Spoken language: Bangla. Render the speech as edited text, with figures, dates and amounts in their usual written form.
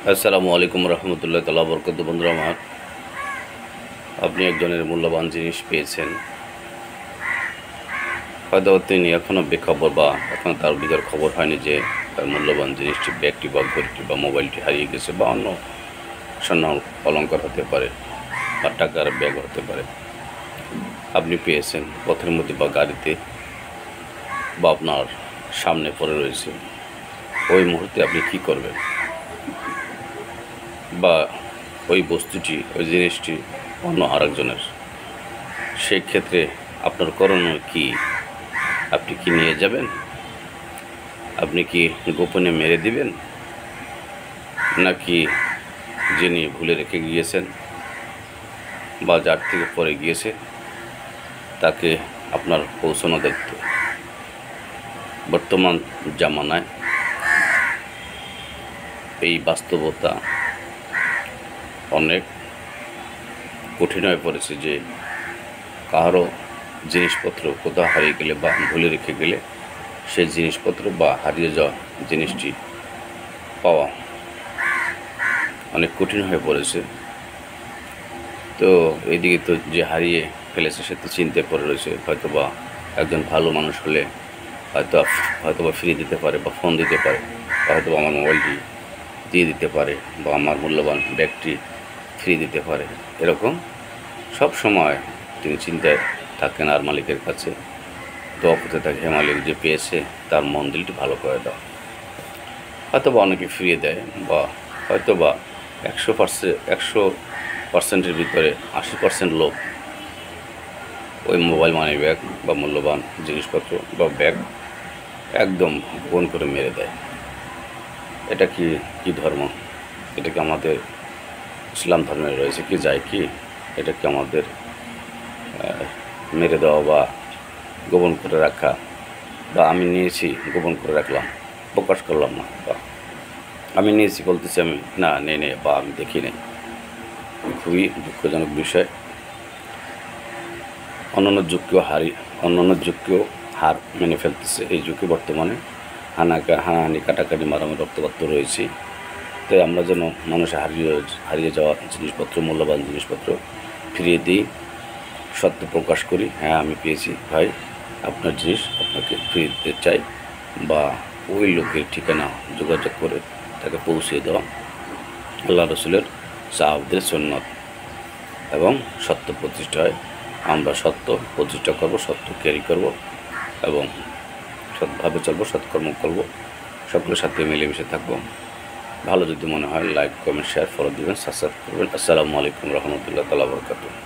আসসালামু আলাইকুম রহমতুল্লাহ তাআলা বরকাতুহু। বন্ধুরা আমার, আপনি একজনের মূল্যবান জিনিস পেয়েছেন। হয়তো তিনি এখনও বেখবর বা এখনও তার বিদার খবর হয়নি যে তার মূল্যবান জিনিসটি, ব্যাগটি বা ঘড়িটি বা মোবাইলটি হারিয়ে গেছে, বা অন্য স্বর্ণ অলঙ্কার হতে পারে বা টাকার ব্যাগ হতে পারে। আপনি পেয়েছেন পথের মধ্যে বা গাড়িতে বা আপনার সামনে পড়ে রয়েছে। ওই মুহূর্তে আপনি কী করবেন? বা ওই বস্তুটি, ওই জিনিসটি অন্য আরেকজনের, সেই ক্ষেত্রে আপনার করণীয় কী? আপনি কি নিয়ে যাবেন? আপনি কি গোপনে মেরে দিবেন? নাকি যিনি ভুলে রেখে গিয়েছেন বা যার থেকে পড়ে গিয়েছে তাকে আপনার পৌঁছানো দায়িত্ব? বর্তমান জামানায় এই বাস্তবতা অনেক কঠিন হয়ে পড়েছে যে কারো জিনিসপত্র কোথাও হারিয়ে গেলে বা ভুলে রেখে গেলে সেই জিনিসপত্র বা হারিয়ে যাওয়া জিনিসটি পাওয়া অনেক কঠিন হয়ে পড়েছে। তো এইদিকে তো যে হারিয়ে ফেলেছে সে তো চিন্তায় পড়ে রয়েছে। হয়তোবা একজন ভালো মানুষ হলে হয়তোবা ফিরিয়ে দিতে পারে বা ফোন দিতে পারে, বা হয়তো আমার মোবাইলটি দিয়ে দিতে পারে, বা আমার মূল্যবান ব্যাগটি ফিরিয়ে দিতে পারে। এরকম সব সময় তিনি চিন্তায় থাকেন আর মালিকের কাছে দোয়া করতে থাকে, হে মালিক, যে পেয়েছে তার মন দিলটি ভালো করে দাও। হয়তোবা অনেকে ফিরিয়ে দেয়, বা হয়তোবা 100%-এর ভিতরে 80% লোক ওই মোবাইল, মানি ব্যাগ বা মূল্যবান জিনিসপত্র বা ব্যাগ একদম গোপন করে মেরে দেয়। এটা কি ধর্ম? এটা কি আমাদের ইসলাম ধর্মে রয়েছে কি? যায় কি? এটা কি আমাদের মেরে দেওয়া বা গোপন করে রাখা, বা আমি নিয়েছি গোপন করে রাখলাম, প্রকাশ করলাম না, বা আমি নিয়েছি বলতেছি আমি না নে বা আমি দেখি নাই। খুবই দুঃখজনক বিষয়। অন্যান্য যুগকেও হার মেনে ফেলতেছে এই যুগে। বর্তমানে হানাহানি, কাটাকাটি, মারামারি, রক্তপাত রয়েছে। তাই আমরা যেন মানুষের হারিয়ে যাওয়া জিনিসপত্র, মূল্যবান জিনিসপত্র ফিরিয়ে দিই, সত্য প্রকাশ করি, হ্যাঁ আমি পেয়েছি ভাই, আপনার জিনিস আপনাকে ফিরিয়ে দিতে চাই, বা ওই লোকের ঠিকানা যোগাযোগ করে তাকে পৌঁছে দেওয়া আল্লাহ রসুলের সাহাবদের সুন্নত। এবং সত্য প্রতিষ্ঠায় আমরা সত্য প্রতিষ্ঠা করব, সত্য ক্যারি করব এবং সৎভাবে চলবো, সৎকর্ম করব, সকলের সাথে মিলেমিশে থাকবো। ভালো যদি মনে হয় লাইক, কমেন্ট, শেয়ার, ফলো দিবেন, সাবস্ক্রাইব করবেন। আসসালামু আলাইকুম রহমতুল্লাহ তাআলা বরকাতুহু।